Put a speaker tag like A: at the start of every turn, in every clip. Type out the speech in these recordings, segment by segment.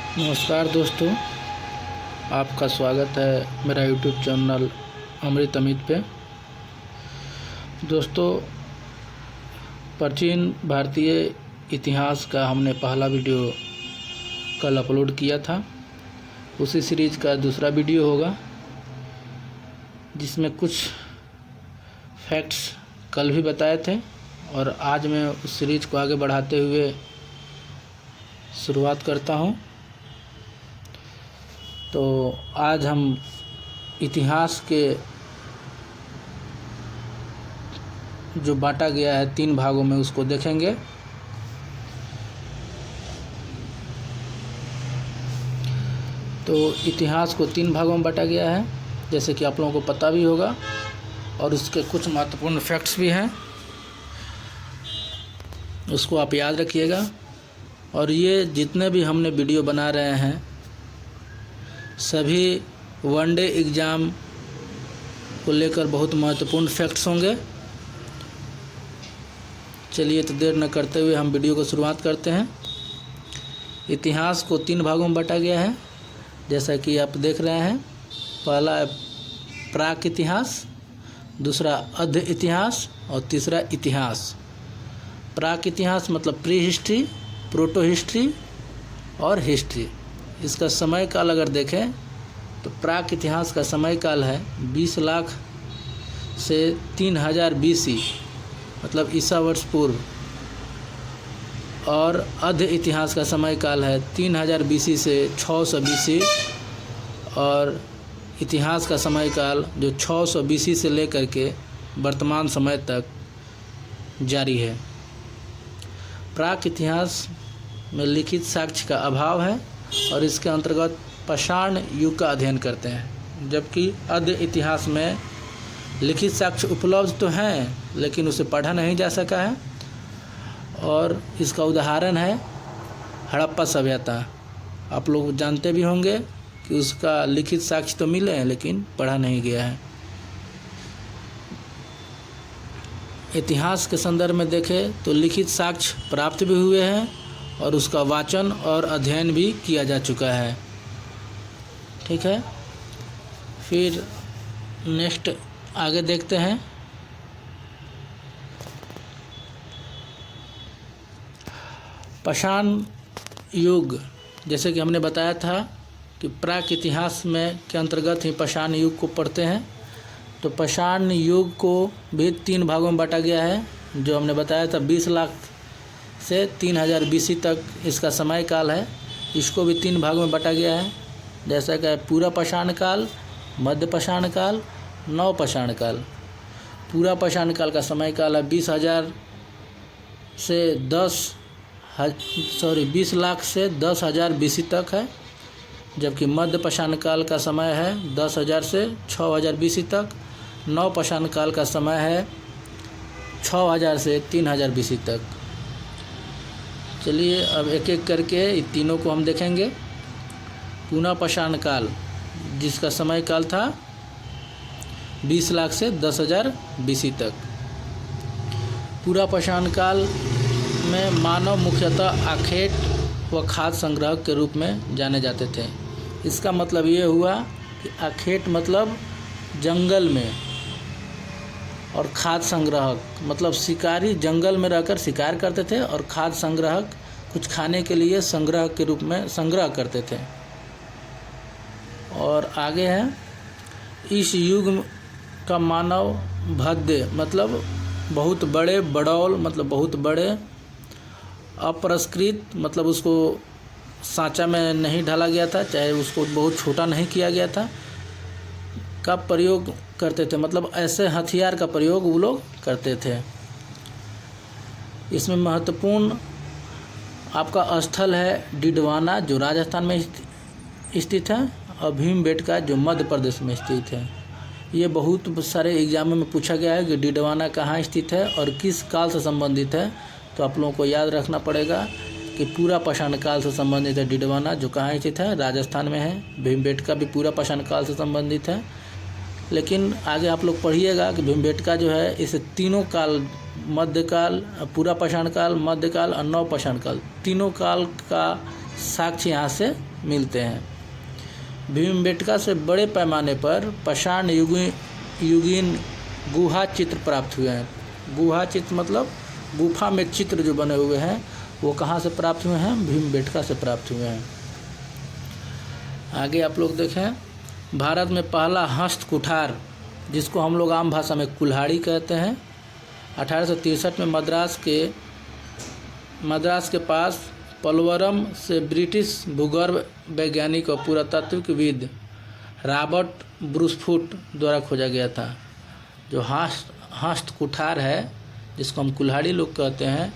A: नमस्कार दोस्तों, आपका स्वागत है मेरा यूट्यूब चैनल अमृत अमित पे। दोस्तों, प्राचीन भारतीय इतिहास का हमने पहला वीडियो कल अपलोड किया था। उसी सीरीज़ का दूसरा वीडियो होगा जिसमें कुछ फैक्ट्स कल भी बताए थे और आज मैं उस सीरीज़ को आगे बढ़ाते हुए शुरुआत करता हूं। तो आज हम इतिहास के जो बांटा गया है 3 भागों में उसको देखेंगे। तो इतिहास को 3 भागों में बांटा गया है, जैसे कि आप लोगों को पता भी होगा, और उसके कुछ महत्वपूर्ण फैक्ट्स भी हैं, उसको आप याद रखिएगा। और ये जितने भी हमने वीडियो बना रहे हैं सभी वनडे एग्ज़ाम को लेकर बहुत महत्वपूर्ण फैक्ट्स होंगे। चलिए तो देर न करते हुए हम वीडियो को शुरुआत करते हैं। इतिहास को 3 भागों में बांटा गया है, जैसा कि आप देख रहे हैं। पहला है प्राक इतिहास, दूसरा अध इतिहास और तीसरा इतिहास। प्राक इतिहास मतलब प्री हिस्ट्री, प्रोटो हिस्ट्री और हिस्ट्री। इसका समय काल अगर देखें तो प्राक इतिहास का समय काल है 20 लाख से 3000 BC, मतलब ईसा वर्ष पूर्व। और अध इतिहास का समय काल है 3000 BC से 600 BC। और इतिहास का समय काल जो 600 BC से लेकर के वर्तमान समय तक जारी है। प्राक इतिहास में लिखित साक्ष्य का अभाव है और इसके अंतर्गत पाषाण युग का अध्ययन करते हैं, जबकि अध इतिहास में लिखित साक्ष्य उपलब्ध तो हैं लेकिन उसे पढ़ा नहीं जा सका है। और इसका उदाहरण है हड़प्पा सभ्यता। आप लोग जानते भी होंगे कि उसका लिखित साक्ष्य तो मिले हैं लेकिन पढ़ा नहीं गया है। इतिहास के संदर्भ में देखें तो लिखित साक्ष्य प्राप्त भी हुए हैं और उसका वाचन और अध्ययन भी किया जा चुका है। ठीक है, फिर नेक्स्ट आगे देखते हैं। पाषाण युग, जैसे कि हमने बताया था कि प्राक इतिहास में के अंतर्गत ही पाषाण युग को पढ़ते हैं। तो पाषाण युग को भी 3 भागों में बांटा गया है, जो हमने बताया था 20 लाख से 3000 BC तक इसका समय काल है। इसको भी 3 भागों में बांटा गया है, जैसा कि पूरा पाषाण काल, मध्य पाषाण काल, नव पाषाण काल। पूरा पाषाण काल का समय काल है 20 लाख से 10,000 BC तक है, जबकि मध्य पाषाण काल का समय है 10,000 से 6,000 BC तक। नव पाषाण काल का समय है 6,000 से 3,000 BC तक। चलिए अब एक एक करके इन तीनों को हम देखेंगे। पूरा पाषाण काल, जिसका समय काल था 20 लाख से 10,000 BC तक। पूरा पाषाण काल में मानव मुख्यतः आखेट व खाद्य संग्राहक के रूप में जाने जाते थे। इसका मतलब ये हुआ कि आखेट मतलब जंगल में, और खाद्य संग्राहक मतलब शिकारी जंगल में रहकर शिकार करते थे, और खाद्य संग्राहक कुछ खाने के लिए संग्रह के रूप में संग्रह करते थे। और आगे है, इस युग का मानव भद्य मतलब बहुत बड़े, बड़ौल मतलब बहुत बड़े, अपरस्कृत मतलब उसको सांचा में नहीं ढाला गया था, चाहे उसको बहुत छोटा नहीं किया गया था, का प्रयोग करते थे। मतलब ऐसे हथियार का प्रयोग वो लोग करते थे। इसमें महत्वपूर्ण आपका स्थल है डिडवाना, जो राजस्थान में स्थित है, और भीमबेटका जो मध्य प्रदेश में स्थित है। ये बहुत सारे एग्जामों में पूछा गया है कि डिडवाना कहाँ स्थित है और किस काल से संबंधित है। तो आप लोगों को याद रखना पड़ेगा कि पूरा पाषाण काल से संबंधित है डिडवाना, जो कहाँ स्थित है, राजस्थान में है। भीमबेटका भी पूरा पाषाण काल से संबंधित है। लेकिन आगे आप लोग पढ़िएगा कि भीमबेटका जो है इसे तीनों काल, मध्यकाल, पूरा पाषाण काल, मध्यकाल और नव पाषाण काल, तीनों काल का साक्ष्य यहाँ से मिलते हैं। भीमबेटका से बड़े पैमाने पर पाषाण युगीन गुहा चित्र प्राप्त हुए हैं। गुहा चित्र मतलब गुफा में चित्र जो बने हुए हैं वो कहाँ से प्राप्त हुए हैं? भीमबेटका से प्राप्त हुए हैं। आगे आप लोग देखें, भारत में पहला हस्त कुठार, जिसको हम लोग आम भाषा में कुल्हाड़ी कहते हैं, 1863 में मद्रास के पास पोलवरम से ब्रिटिश भूगर्भ वैज्ञानिक और पुरातात्विकविद रॉबर्ट ब्रूसफुट द्वारा खोजा गया था। जो हस्त कुठार है, जिसको हम कुल्हाड़ी लोग कहते हैं,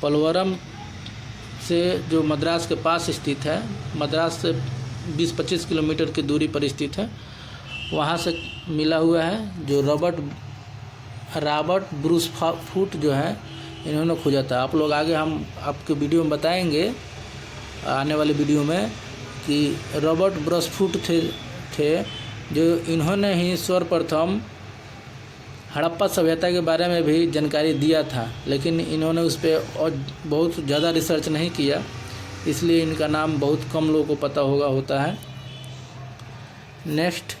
A: पोलवरम से जो मद्रास के पास स्थित है, मद्रास से 20-25 किलोमीटर की दूरी पर स्थित है, वहाँ से मिला हुआ है। जो रॉबर्ट ब्रूसफुट जो है, इन्होंने खोजा था। आप लोग आगे हम आपके वीडियो में बताएंगे, आने वाले वीडियो में, कि रॉबर्ट ब्रूसफुट थे जो इन्होंने ही सर्वप्रथम हड़प्पा सभ्यता के बारे में भी जानकारी दिया था, लेकिन इन्होंने उस पर और बहुत ज़्यादा रिसर्च नहीं किया, इसलिए इनका नाम बहुत कम लोगों को पता होता है। नेक्स्ट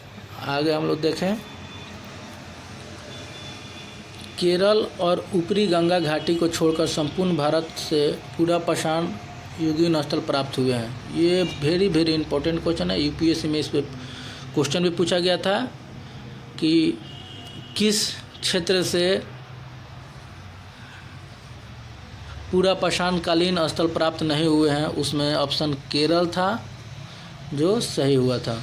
A: आगे हम लोग देखें, केरल और ऊपरी गंगा घाटी को छोड़कर संपूर्ण भारत से पूरा पाषाण युगीन स्थल प्राप्त हुए हैं। ये वेरी इंपॉर्टेंट क्वेश्चन है। यूपीएससी में इस पर क्वेश्चन भी पूछा गया था कि किस क्षेत्र से पूरा पाषाणकालीन स्थल प्राप्त नहीं हुए हैं, उसमें ऑप्शन केरल था जो सही हुआ था।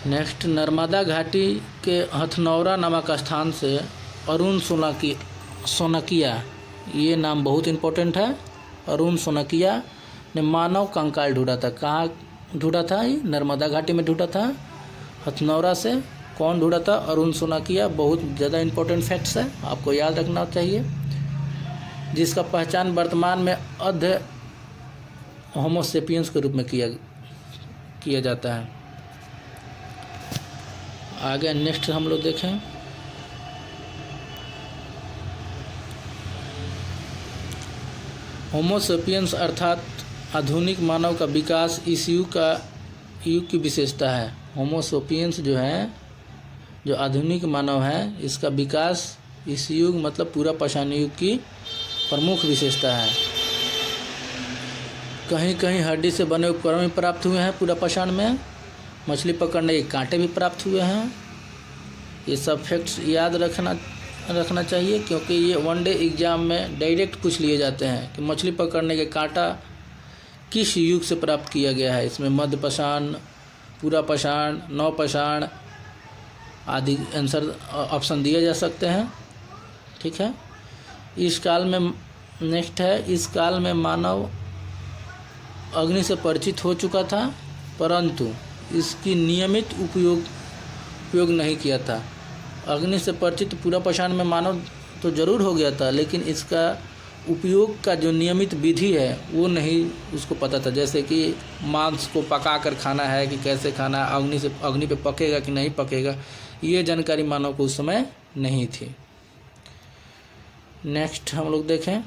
A: नेक्स्ट, नर्मदा घाटी के हथनौरा नामक स्थान से अरुण सोनकिया, ये नाम बहुत इम्पोर्टेंट है। अरुण सोनकिया ने मानव कंकाल ढूंढा था। कहाँ ढूंढा था? ये नर्मदा घाटी में ढूंढा था, हथनौरा से। कौन ढूंढा था? अरुण सोनकिया। बहुत ज़्यादा इम्पोर्टेंट फैक्ट्स है, आपको याद रखना चाहिए। जिसका पहचान वर्तमान में अर्ध होमोसेपियंस के रूप में किया जाता है। आगे नेक्स्ट हम लोग देखें, होमोसेपियंस अर्थात आधुनिक मानव का विकास इस युग की विशेषता है। होमोसेपियंस जो है, जो आधुनिक मानव है, इसका विकास इस युग मतलब पूरा पाषाण युग की प्रमुख विशेषता है। कहीं कहीं हड्डी से बने उपकरण भी प्राप्त हुए हैं पूरा पाषाण में। मछली पकड़ने के कांटे भी प्राप्त हुए हैं। ये सब फैक्ट्स याद रखना चाहिए, क्योंकि ये वनडे एग्जाम में डायरेक्ट पूछ लिए जाते हैं कि मछली पकड़ने के कांटा किस युग से प्राप्त किया गया है। इसमें मध्य पाषाण, पूरा पाषाण, नव पाषाण आदि आंसर ऑप्शन दिए जा सकते हैं। ठीक है। इस काल में नेक्स्ट है, इस काल में मानव अग्नि से परिचित हो चुका था, परंतु इसकी नियमित उपयोग नहीं किया था। अग्नि से परिचित पूरा पाषाण में मानव तो जरूर हो गया था, लेकिन इसका उपयोग का जो नियमित विधि है वो नहीं उसको पता था। जैसे कि मांस को पकाकर खाना है कि कैसे खाना, अग्नि पे पकेगा कि नहीं पकेगा, ये जानकारी मानव को उस समय नहीं थी। नेक्स्ट हम लोग देखें,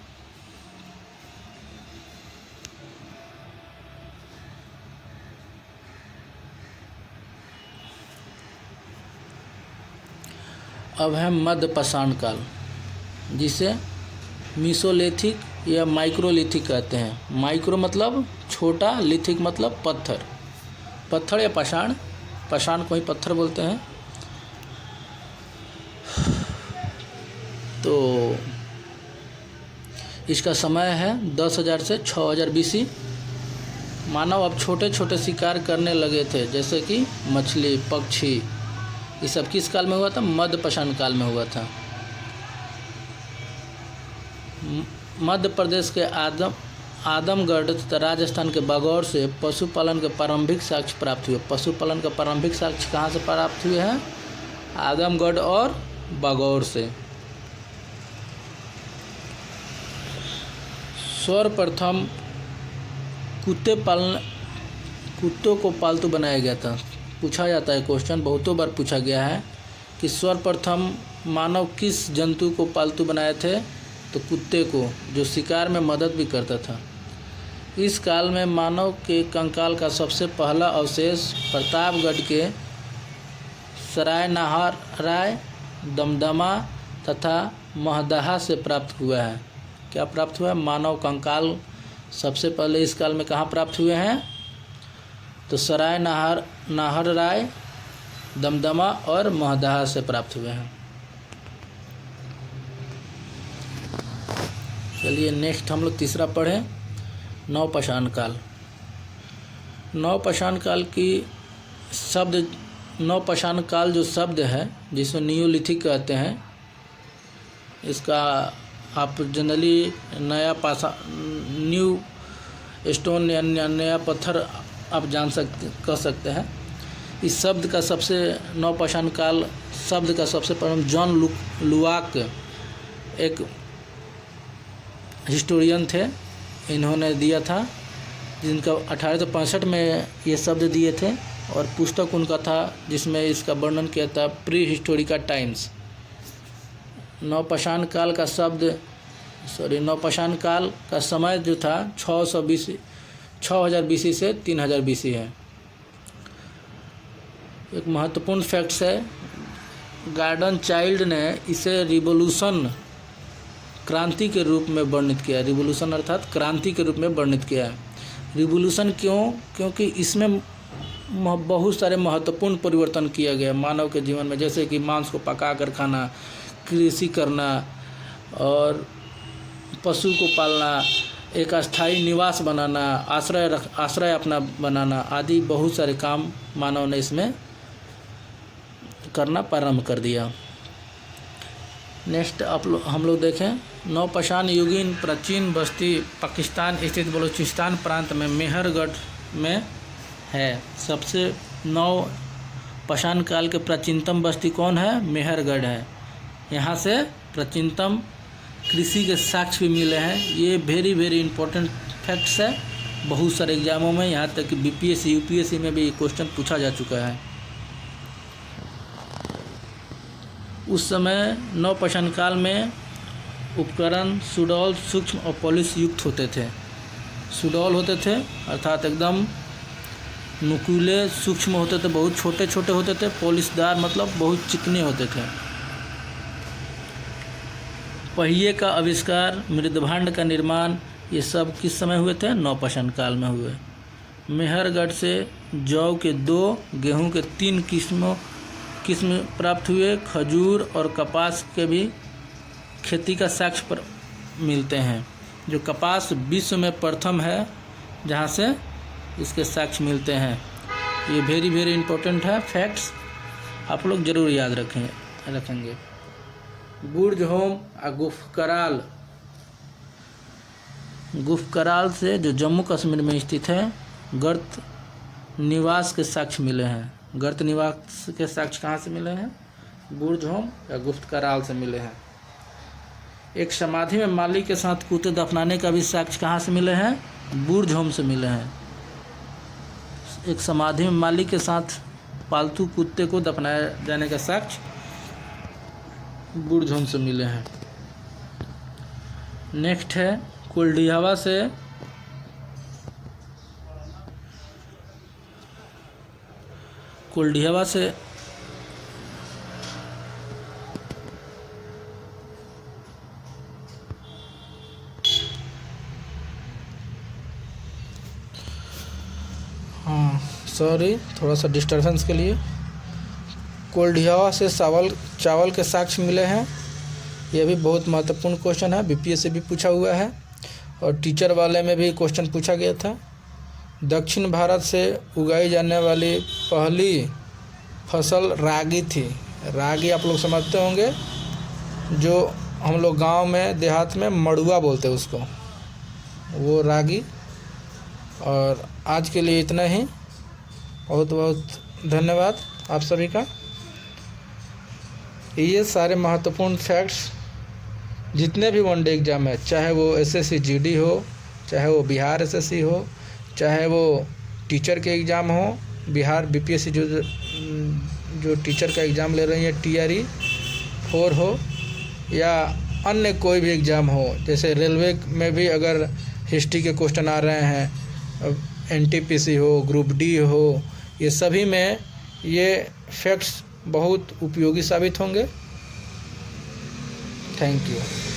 A: अब है मध्य पाषाण काल, जिसे मीसोलिथिक या माइक्रोलिथिक कहते हैं। माइक्रो मतलब छोटा, लिथिक मतलब पत्थर या पाषाण को ही पत्थर बोलते हैं। तो इसका समय है 10,000 से 6,000 BC। मानव अब छोटे छोटे शिकार करने लगे थे, जैसे कि मछली, पक्षी। ये सब किस काल में हुआ था? मध्य पाषाण काल में हुआ था। मध्य प्रदेश के आदमगढ़ तथा राजस्थान के बागौर से पशुपालन के प्रारंभिक साक्ष्य प्राप्त हुए। पशुपालन का प्रारंभिक साक्ष्य कहाँ से प्राप्त हुए हैं? आदमगढ़ और बागौर से। सर्वप्रथम कुत्तों को पालतू बनाया गया था। पूछा जाता है क्वेश्चन, बहुतों बार पूछा गया है कि सर्वप्रथम मानव किस जंतु को पालतू बनाए थे? तो कुत्ते को, जो शिकार में मदद भी करता था। इस काल में मानव के कंकाल का सबसे पहला अवशेष प्रतापगढ़ के सराय नाहर राय, दमदमा तथा महदहा से प्राप्त हुआ है। क्या प्राप्त हुआ है? मानव कंकाल सबसे पहले इस काल में कहाँ प्राप्त हुए हैं? तो सराय नाहर राय, दमदमा और महदहा से प्राप्त हुए हैं। चलिए नेक्स्ट हम लोग तीसरा पढ़ें, नवपाषाण काल। नवपाषाण काल की नवपाषाण काल जो शब्द है, जिसको नियोलिथिक कहते हैं, इसका आप जनरली न्यू स्टोन या नया पत्थर आप कह सकते हैं। इस शब्द का नवपाषाण काल शब्द का सबसे प्रथम जॉन लुआक एक हिस्टोरियन थे, इन्होंने दिया था, जिनका 1865 में ये शब्द दिए थे, और पुस्तक उनका था जिसमें इसका वर्णन किया था, प्री हिस्टोरिका टाइम्स। नवपाषाण काल का समय जो था 6000 BC से 3000 BC है। एक महत्वपूर्ण फैक्ट्स है, गार्डन चाइल्ड ने इसे रिवोल्यूशन क्रांति के रूप में वर्णित किया है। रिवोल्यूशन अर्थात क्रांति के रूप में वर्णित किया है। रिवोल्यूशन क्यों? क्योंकि इसमें बहुत सारे महत्वपूर्ण परिवर्तन किया गया मानव के जीवन में, जैसे कि मांस को पका कर खाना, कृषि करना और पशु को पालना, एक अस्थायी निवास बनाना, आश्रय अपना बनाना आदि बहुत सारे काम मानव ने इसमें करना प्रारंभ कर दिया। नेक्स्ट हम लोग देखें, नवपाषाण युगीन प्राचीन बस्ती पाकिस्तान स्थित बलूचिस्तान प्रांत में मेहरगढ़ में है। सबसे नवपाषाण काल के प्राचीनतम बस्ती कौन है? मेहरगढ़ है। यहाँ से प्राचीनतम कृषि के साक्ष्य भी मिले हैं। ये वेरी इंपॉर्टेंट फैक्ट्स है, बहुत सारे एग्जामों में, यहाँ तक कि BPSC UPSC में भी क्वेश्चन पूछा जा चुका है। उस समय नवपाषाण काल में उपकरण सुडौल, सूक्ष्म और पॉलिश युक्त होते थे। सुडौल होते थे अर्थात एकदम नुकीले, सूक्ष्म होते थे, बहुत छोटे छोटे होते थे, पॉलिशदार मतलब बहुत चिकने होते थे। पहिए का आविष्कार, मृदभांड का निर्माण, ये सब किस समय हुए थे? नवपाषाण काल में हुए। मेहरगढ़ से जौ के 2, गेहूं के 3 किस्म प्राप्त हुए। खजूर और कपास के भी खेती का साक्ष्य मिलते हैं। जो कपास विश्व में प्रथम है, जहाँ से इसके साक्ष्य मिलते हैं। ये वेरी इंपॉर्टेंट है फैक्ट्स, आप लोग जरूर याद रखेंगे। बुर्जहोम और गुफकराल से जो जम्मू कश्मीर में स्थित है, गर्त निवास के साक्ष्य मिले हैं। गर्त निवास के साक्ष्य कहाँ से मिले हैं? बुर्जहोम या गुफ्तकराल से मिले हैं। एक समाधि में माली के साथ कुत्ते दफनाने का भी साक्ष्य कहाँ से मिले हैं? बुर्जहोम से मिले हैं। एक समाधि में माली के साथ पालतू कुत्ते को दफनाया जाने का साक्ष्य बुर्जहोम से मिले हैं। नेक्स्ट है कुलडीहवा से थोड़ा सा डिस्टर्बेंस के लिए। कुलडीहवा से चावल के साक्ष्य मिले हैं। यह भी बहुत महत्वपूर्ण क्वेश्चन है, BPSC से भी पूछा हुआ है और टीचर वाले में भी क्वेश्चन पूछा गया था। दक्षिण भारत से उगाई जाने वाली पहली फसल रागी थी। रागी आप लोग समझते होंगे, जो हम लोग गांव में देहात में मड़ुआ बोलते हैं उसको, वो रागी। और आज के लिए इतना ही। बहुत धन्यवाद आप सभी का। ये सारे महत्वपूर्ण फैक्ट्स जितने भी वनडे एग्ज़ाम है, चाहे वो SSC GD हो, चाहे वो बिहार SSC हो, चाहे वो टीचर के एग्ज़ाम हो, बिहार BPSC जो टीचर का एग्ज़ाम ले रही है TRE 4 हो, या अन्य कोई भी एग्ज़ाम हो, जैसे रेलवे में भी अगर हिस्ट्री के क्वेश्चन आ रहे हैं, NTPC हो, ग्रुप डी हो, ये सभी में ये फैक्ट्स बहुत उपयोगी साबित होंगे। Thank you.